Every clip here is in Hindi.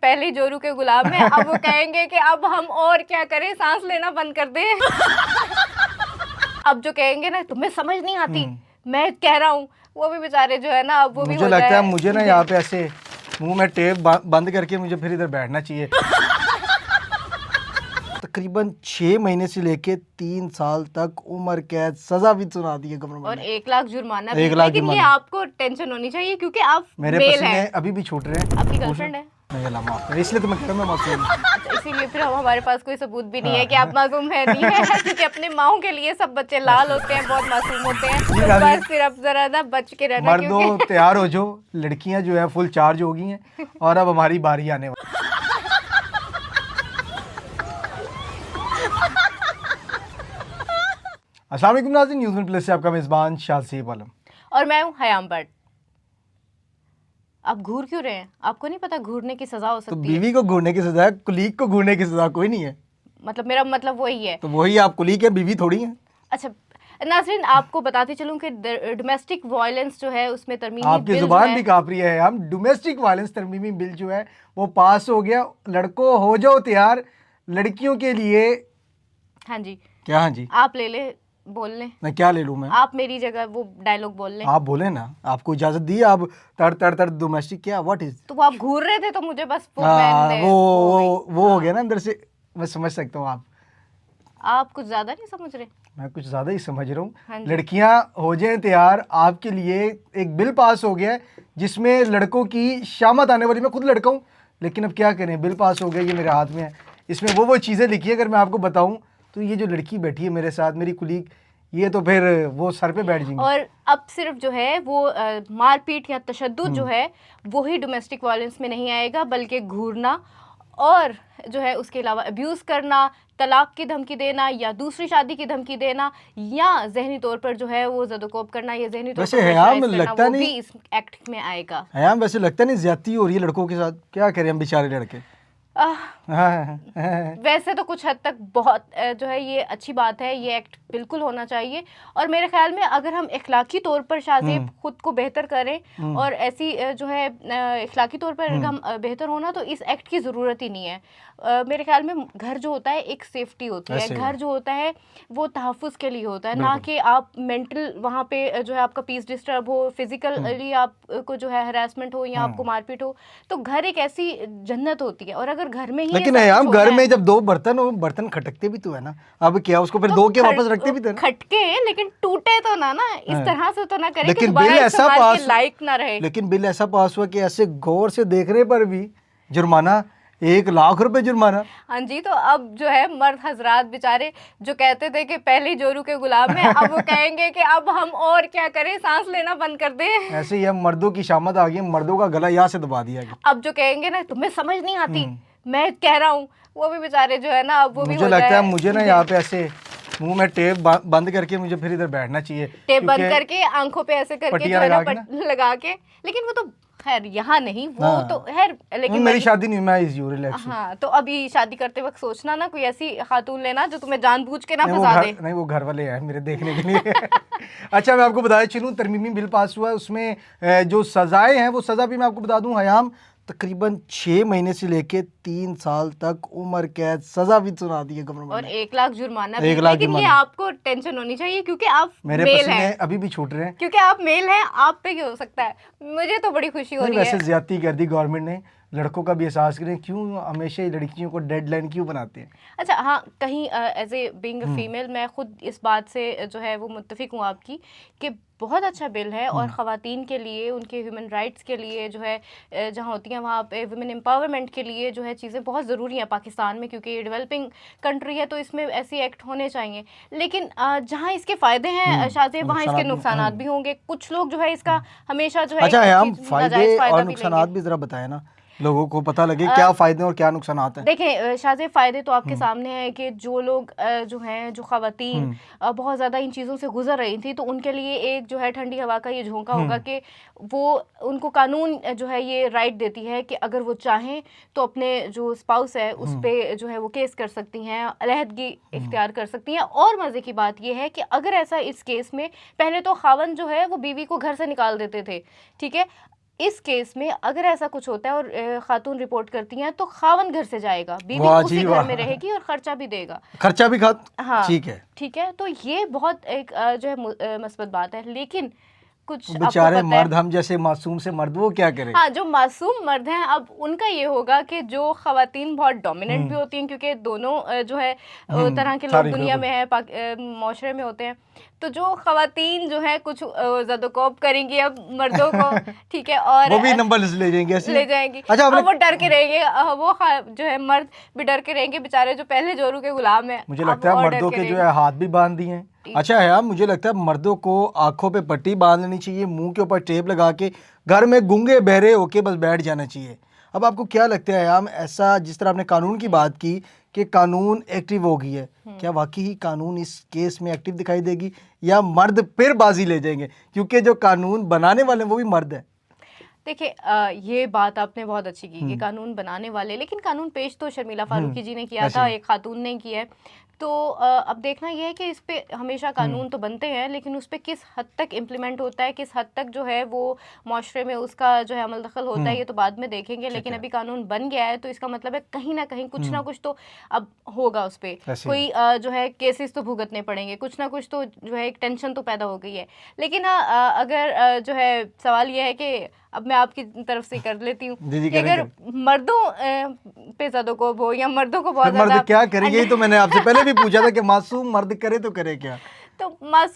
पहले ही जोरू के गुलाब में, अब वो कहेंगे कि अब हम और क्या करें, सांस लेना बंद कर दें। अब जो कहेंगे ना तुम्हें समझ नहीं आती, मैं कह रहा हूँ, वो भी बेचारे जो है ना, अब वो भी मुझे लगता है मुझे ना यहाँ पे ऐसे मुंह में टेप बंद करके मुझे फिर इधर बैठना चाहिए। तकरीबन 6 महीने से लेके 3 साल तक उम्र कैद, सजा भी सुना दी है गवर्नमेंट और ने। 1 लाख जुर्माना भी। 1 लाख लेकिन ये जुर्माना। आपको टेंशन होनी चाहिए क्योंकि आप मेरे मेल पसीने हैं। अभी भी छूट रहे हैं। आपकी गर्लफ्रेंड है, नहीं अल्लाह माफ करे, इसलिए तो मैं कह रहा हूं मैं मासूम हूं। अच्छा, इसीलिए फिर हमारे पास कोई सबूत भी नहीं है कि आप मासूम है नहीं है, क्योंकि अपने माओ के लिए सब बच्चे लाल होते हैं, बहुत मासूम होते हैं। तो बस फिर अब जरा ना बच के रहना। मर्दों तैयार हो जाओ, लड़कियां जो है फुल चार्ज हो गई हैं और अब हमारी बारी आने वाली। अस्सलाम वालेकुम नाज़रीन, न्यूज़ प्लस से आपका मेज़बान शाहज़ेब आलम और मैं हूँ हयाम भट्ट। आप घूर क्यों रहे हैं? आपको नहीं पता घूरने की सजा हो तो सकती है? बीवी को घूरने की सजा है, कुलीग को घूरने की सजा कोई नहीं है। मतलब मेरा मतलब वही है। तो वही आप कुलीग है, बीवी थोड़ी है। अच्छा नाज़रीन, आपको बताती चलूं कि डोमेस्टिक वायलेंस जो है उसमें तरमीमी आपकी बिल जुबान जो भी काँप रही है। हम डोमेस्टिक वायलेंस तरमीमी बिल जो है वो पास हो गया। लड़कों हो जाओ तैयार, लड़कियों के लिए। हाँ जी, क्या? हाँ जी, आप ले ले, बोल लें। मैं क्या ले लूँ? मैं आप मेरी जगह वो डायलॉग बोल लें। आप बोले ना, आपको इजाजत दी। आप तड़ तड़ तड़ डोमेस्टिक क्या, व्हाट इज? तो वो आप घूर रहे थे तो मुझे बस वो हाँ, मैंने वो हो गया ना अंदर से। मैं समझ सकता हूँ। आप कुछ ज्यादा नहीं समझ रहे। मैं कुछ ज्यादा ही समझ रहा हाँ हूँ। जी। लड़कियां हो जाएं तैयार, आपके लिए एक बिल पास हो गया है जिसमें लड़कों की शामत आने वाली। मैं खुद लड़का हूँ, लेकिन अब क्या करें, बिल पास हो गया, ये मेरे हाथ में है। इसमें वो चीज़ें लिखी है, अगर मैं आपको बताऊँ तो ये जो लड़की बैठी है मेरे साथ, मेरी कुलीग, ये तो फिर वो सर पे बैठ जाएंगी। और अब सिर्फ जो है वो मारपीट या तशद्दुद जो है वो ही डोमेस्टिक वायलेंस में नहीं आएगा, बल्कि घूरना और जो है उसके अलावा अब्यूज़ करना, तलाक की धमकी देना या दूसरी शादी की धमकी देना या जहनी तौर पर जो है वो ज़दोकोब करना या जहनी तौर वैसे पर हयाम प्रेशराइज करना, लगता वो नहीं, भी इस एक्ट में आएगा। हयाम वैसे लगता नहीं ज्यादती हो रही है लड़कों के साथ? क्या करें हम बेचारे लड़के। वैसे तो कुछ हद तक बहुत जो है ये अच्छी बात है, ये एक्ट बिल्कुल होना चाहिए। और मेरे ख्याल में अगर हम इखलाकी तौर पर शाज़ेब खुद को बेहतर करें और ऐसी जो है इखलाकी तौर पर हम बेहतर होना, तो इस एक्ट की ज़रूरत ही नहीं है। मेरे ख्याल में घर जो होता है एक सेफ्टी होती है, घर जो होता है वो तहफ़्फ़ुज़ के लिए होता है, ना कि आप मेंटल वहाँ पे जो है आपका पीस डिस्टर्ब हो, फिज़िकली आपको जो है हरासमेंट हो या आपको मारपीट हो। तो घर एक ऐसी जन्नत होती है, और अगर घर में ही लेकिन हम घर में जब 2 बर्तन हो, बर्तन खटकते भी तो है ना। अब क्या उसको फिर धो के वापस रखते भी तो है ना। खटके, लेकिन टूटे तो ना इस तरह से तो ना करें कि लेकिन दोबारा बिल ऐसा इस्तेमाल पास के लायक ना रहे। लेकिन बिल ऐसा पास हुआ कि ऐसे गौर से देखने पर भी जुर्माना, 1 लाख रुपए जुर्माना। हाँ जी, तो अब जो है मर्द हजरात बेचारे जो कहते थे कि पहले ही जोरू के गुलाब में, अब वो कहेंगे कि अब हम और क्या करें, सांस लेना बंद कर दें। ऐसे ही हम मर्दों की शामत आ गई, मर्दों का गला यहाँ से दबा दिया गया। अब जो कहेंगे ना तुम्हें समझ नहीं आती, मैं कह रहा हूँ, वो भी बेचारे जो है ना, अब वो भी मुझे लगता है मुझे ना यहाँ पे ऐसे मुंह में टेप बंद करके मुझे फिर इधर बैठना चाहिए। टेप बंद करके आंखों पे ऐसे करके जो है ना लगा के। लेकिन वो तो खैर यहाँ नहीं, वो तो खैर, लेकिन मेरी शादी नहीं, मैं इज यू रिलैक्स। हाँ, तो अभी शादी करते वक्त सोचना ना कोई ऐसी खातून लेना जो तुम्हें जानबूझ के ना फंसा दे। नहीं, वो घर वाले हैं मेरे देखने के लिए। अच्छा, मैं आपको बताया चलूँ, तरमीमी बिल पास हुआ है, उसमें जो सजाएं हैं वो सज़ा भी मैं आपको बता दूँ हयाम, तकरीबन 6 महीने से लेके 3 साल तक उम्र कैद, सजा भी सुना दी है गवर्नमेंट और ने। 1 लाख जुर्माना। 1 लाख लेकिन ये आपको टेंशन होनी चाहिए क्योंकि आप मेरे मेल हैं। अभी भी छूट रहे हैं क्योंकि आप मेल हैं, आप पे क्या हो सकता है। मुझे तो बड़ी खुशी हो रही है। वैसे ज्यादती कर दी गवर्नमेंट ने, लड़कों का भी एहसास करें। क्यों हमेशा ही लड़कियों को डेडलाइन क्यों बनाते हैं? अच्छा हाँ, कहीं as a being a female मैं खुद इस बात से जो है वो मुत्तफिक हूँ आपकी कि बहुत अच्छा बिल है, और ख़वातीन के लिए, उनके ह्यूमन राइट्स के लिए जो है जहाँ होती हैं वहाँ पे वुमेन एम्पावरमेंट के लिए जो है चीज़ें बहुत ज़रूरी हैं पाकिस्तान में, क्योंकि ये डेवलपिंग कंट्री है, तो इसमें ऐसे एक्ट होने चाहिए। लेकिन जहाँ इसके फ़ायदे हैं शाज़ेब, वहाँ इसके नुकसानात भी होंगे। कुछ लोग जो है इसका हमेशा जो है अच्छा, हम फ़ायदे और नुकसानात भी ज़रा बताएं ना, लोगों को पता लगे क्या फ़ायदे और क्या नुकसान हैं। देखें शाज़ेब, फ़ायदे तो आपके सामने है कि जो लोग जो हैं, जो ख़वातीन बहुत ज़्यादा इन चीज़ों से गुजर रही थी, तो उनके लिए एक जो है ठंडी हवा का ये झोंका होगा कि वो, उनको कानून जो है ये राइट देती है कि अगर वो चाहें तो अपने जो स्पाउस है उस पर जो है वो केस कर सकती हैं, अलहदगी इख्तियार कर सकती हैं। और मज़े की बात ये है कि अगर ऐसा इस केस में, पहले तो खावन जो है वो बीवी को घर से निकाल देते थे, ठीक है, इस केस में अगर ऐसा कुछ होता है और खातून रिपोर्ट करती हैं तो खावन घर से जाएगा, बीवी वाह उसी जी घर वाह। में रहेगी और खर्चा भी देगा। खर्चा भी खा, हाँ ठीक है। ठीक है, तो ये बहुत एक जो है मस्बत बात है। लेकिन कुछ आपको बेचारे पता है, मर्द, हम जैसे मासूम से मर्द, वो क्या करें? हाँ जो मासूम मर्द हैं, अब उनका ये होगा कि जो खवातीन बहुत डोमिनेंट भी होती हैं, क्योंकि दोनों जो है तरह के लोग सारी दुनिया में बिल्कुल। हैं, माशरे में होते हैं। तो जो खवातीन जो है कुछ ज़दोकोप करेंगी अब मर्दों को, ठीक है, और वो भी नंबर ले जाएंगे ऐसे? ले जाएंगी। अच्छा, अब आपने वो डर के रहेंगे, जो है मर्द भी डर के रहेंगे बेचारे, जो पहले जोरू के गुलाम है। मुझे अब लगता है और डर मर्दों के जो रहेंगे। है हाथ भी बांध दिए हैं। अच्छा है यार, मुझे लगता है मर्दों को आंखों पे पट्टी बांध लेनी चाहिए, मुंह के ऊपर टेप लगा के घर में गूंगे बहरे होके बस बैठ जाना चाहिए। अब आपको क्या लगता है यार, ऐसा जिस तरह आपने कानून की बात की कि कानून एक्टिव हो गई है, क्या वाकई ही कानून इस केस में एक्टिव दिखाई देगी या मर्द फिर बाजी ले जाएंगे, क्योंकि जो कानून बनाने वाले हैं वो भी मर्द है? देखिए ये बात आपने बहुत अच्छी की कि कानून बनाने वाले, लेकिन कानून पेश तो शर्मिला फारूकी जी ने किया ऐसे था, ही। एक खातून ने किया है। तो अब देखना यह है कि इस पे हमेशा कानून तो बनते हैं, लेकिन उस पे किस हद तक इम्प्लीमेंट होता है, किस हद तक जो है वो माशरे में उसका जो है अमल दखल होता है, ये तो बाद में देखेंगे। लेकिन अभी कानून बन गया है तो इसका मतलब है कहीं ना कहीं कुछ ना कुछ तो अब होगा उस पे, ऐसे कोई जो है केसेस तो भुगतने पड़ेंगे, कुछ ना कुछ तो जो है एक टेंशन तो पैदा हो गई है। लेकिन अगर जो है सवाल ये है कि अब मैं आपकी तरफ से कर लेती हूँ जी जी, कि करें, अगर करें। मर्दों पे ज़दोकोप हो या मर्दों को बहुत फिर मर्द ज़्यादा क्या करेंगे? ये तो मैंने आपसे पहले भी पूछा था कि मासूम मर्द करे तो करे क्या? तो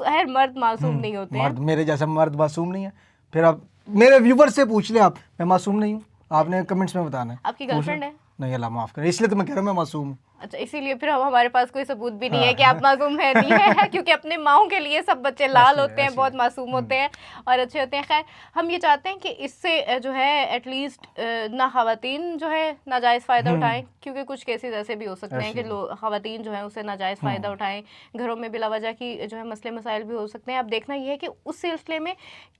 हर मर्द मासूम नहीं होते हैं। मर्द, मेरे जैसा मर्द मासूम नहीं है। फिर आप मेरे व्यूवर से पूछ ले, आप, मैं मासूम नहीं हूँ, आपने कमेंट्स में बताना है। आपकी गर्लफ्रेंड है? नहीं, अल्लाह माफ करे, इसलिए तो मैं कह रहा हूँ मैं मासूम हूँ। अच्छा, इसीलिए फिर हमारे पास कोई सबूत भी नहीं है कि आप मासूम है नहीं है क्योंकि अपने माओं के लिए सब बच्चे लाल होते हैं, बहुत मासूम होते हैं और अच्छे होते हैं। खैर, हम ये चाहते हैं कि इससे जो है एटलीस्ट ना ख़वातीन जो है नाजायज़ फ़ायदा उठाएं, क्योंकि कुछ केसेस ऐसे भी हो सकते हैं कि ख़वातीन जो है उससे नाजायज़ फ़ायदा उठाएं, घरों में बिला वजह की जो है मसले मसाइल भी हो सकते हैं। अब देखना ये है कि उस सिलसिले में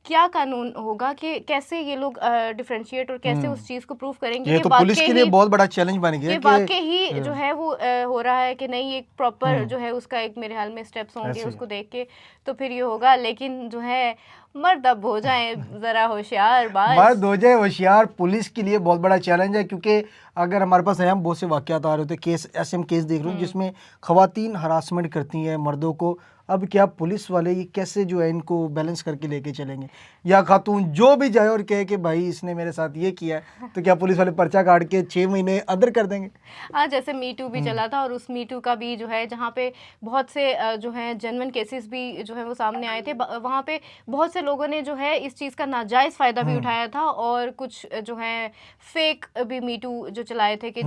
क्या कानून होगा, कि कैसे ये लोग डिफ्रेंशिएट और कैसे उस चीज़ को प्रूव करेंगे। ये तो पुलिस के लिए बहुत बड़ा चैलेंज बन गया ये कि वाकई जो है वो हो रहा है कि नहीं, एक प्रॉपर जो है उसका एक मेरे ख्याल में स्टेप्स होंगे, उसको देख के तो फिर ये होगा। लेकिन जो है मर्द अब हो जाए ज़रा होशियार, मर्द हो जाए होशियार। पुलिस के लिए बहुत बड़ा चैलेंज है, क्योंकि अगर हमारे पास हम बहुत से वाक़यात आ रहे होते, केस ऐसे हम केस देख रहे हो जिसमें ख़वातीन हरासमेंट करती हैं मर्दों को। अब क्या पुलिस वाले ये कैसे जो है इनको बैलेंस करके लेके चलेंगे? या खातून जो भी जाए और कहे कि भाई इसने मेरे साथ ये किया है, तो क्या पुलिस वाले पर्चा काट के 6 महीने अंदर कर देंगे? हाँ, जैसे मी टू भी चला था और उस मी टू का भी जो है जहाँ पे बहुत से जो है जेन्युइन केसेस भी जो है वो सामने आए थे, वहाँ पे बहुत से लोगों ने जो है इस चीज़ का नाजायज़ फ़ायदा भी उठाया था और कुछ जो है फेक भी मी टू जो चलाए थे कि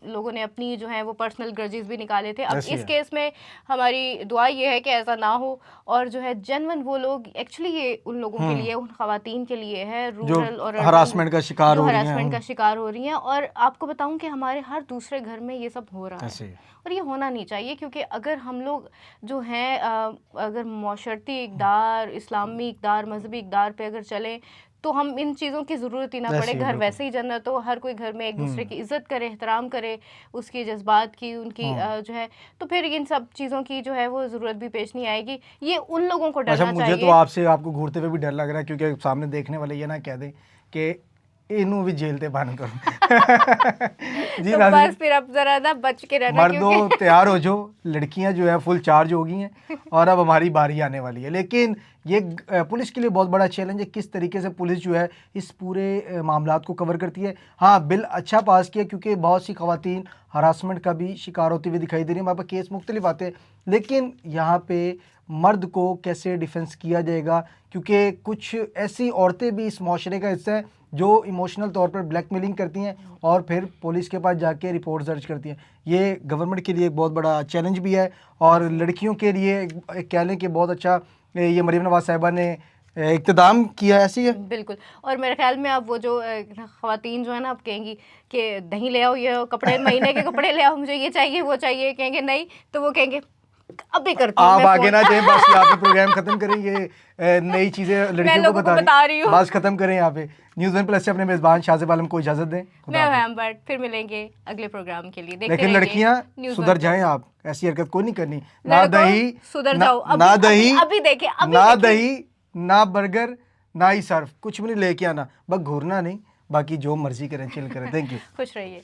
लोगों ने अपनी जो है वो पर्सनल ग्रजेस भी निकाले थे। अब इस केस में हमारी दुआ ये है कि ऐसा ना हो और जो है जेन्युइन वो लोग, एक्चुअली ये उन लोगों के लिए, उन खवातीन के लिए है रूरल और हरासमेंट का शिकार हो रही हैं, हरासमेंट का शिकार हो रही हैं। और आपको बताऊं कि हमारे हर दूसरे घर में ये सब हो रहा है और ये होना नहीं चाहिए, क्योंकि अगर हम लोग जो हैं अगर माशरती इक़दार, इस्लामी इक़दार, मजहबी इक़दार पे अगर चलें तो हम इन चीज़ों की ज़रूरत ही ना पड़े। घर वैसे ही जन्नत हो, हर कोई घर में एक दूसरे की इज़्ज़त करे, एहतराम करे, उसके जज्बात की, उनकी जो है, तो फिर इन सब चीज़ों की जो है वो ज़रूरत भी पेश नहीं आएगी। ये उन लोगों को डरना चाहिए। मुझे तो आपसे, आपको घूरते हुए भी डर लग रहा है, क्योंकि सामने देखने वाले ये ना कह दें कि इन्हों भी जेल ते बंद करो। जी, तो बस फिर अब जरा ना बच के रहना। मर्दों तैयार हो जाओ, लड़कियां जो है फुल चार्ज हो गई हैं और अब हमारी बारी आने वाली है। लेकिन ये पुलिस के लिए बहुत बड़ा चैलेंज है, किस तरीके से पुलिस जो है इस पूरे मामलात को कवर करती है। हाँ, बिल अच्छा पास किया, क्योंकि बहुत सी खवातीन हरासमेंट का भी शिकार होती हुई दिखाई दे रही है। हमारे पास केस मुख्तलिफ आते हैं, लेकिन यहाँ पे मर्द को कैसे डिफेंस किया जाएगा, क्योंकि कुछ ऐसी औरतें भी इस माशरे का हिस्सा है जो इमोशनल तौर पर ब्लैकमेलिंग करती हैं और फिर पुलिस के पास जाके रिपोर्ट दर्ज करती हैं। ये गवर्नमेंट के लिए एक बहुत बड़ा चैलेंज भी है और लड़कियों के लिए एक कह लें कि बहुत अच्छा ये मरीम नवाज साहिबा ने इक़्तिदाम किया, ऐसी है। बिल्कुल। और मेरे ख्याल में अब वो जो ख़वातीन जो है ना अब कहेंगी कि दही ले आओ, ये कपड़े, महीने के कपड़े ले आओ, मुझे ये चाहिए वो चाहिए, कहेंगे नहीं तो वो कहेंगे अभी करती हूँ। आप आगे ना जाए, बस यहाँ पे प्रोग्राम खत्म करें, ये नई चीज़ें लड़कियों को बता रही हूँ, बस खत्म करें यहाँ पे। न्यूज़ 1+ से अपने मेज़बान शाहज़ेब आलम को इजाज़त दें। मैं फिर मिलेंगे अगले प्रोग्राम के लिए। लेकिन लड़कियाँ सुधर जाएं, आप ऐसी हरकत कोई नहीं करनी। ना दही, सुधर जाओ, ना दही, अभी देखिए, ना दही, ना बर्गर, ना ही सर्फ, कुछ भी नहीं लेके आना, बस घूरना नहीं, बाकी जो मर्जी करें, चिल करें। Thank you. खुश रहिए।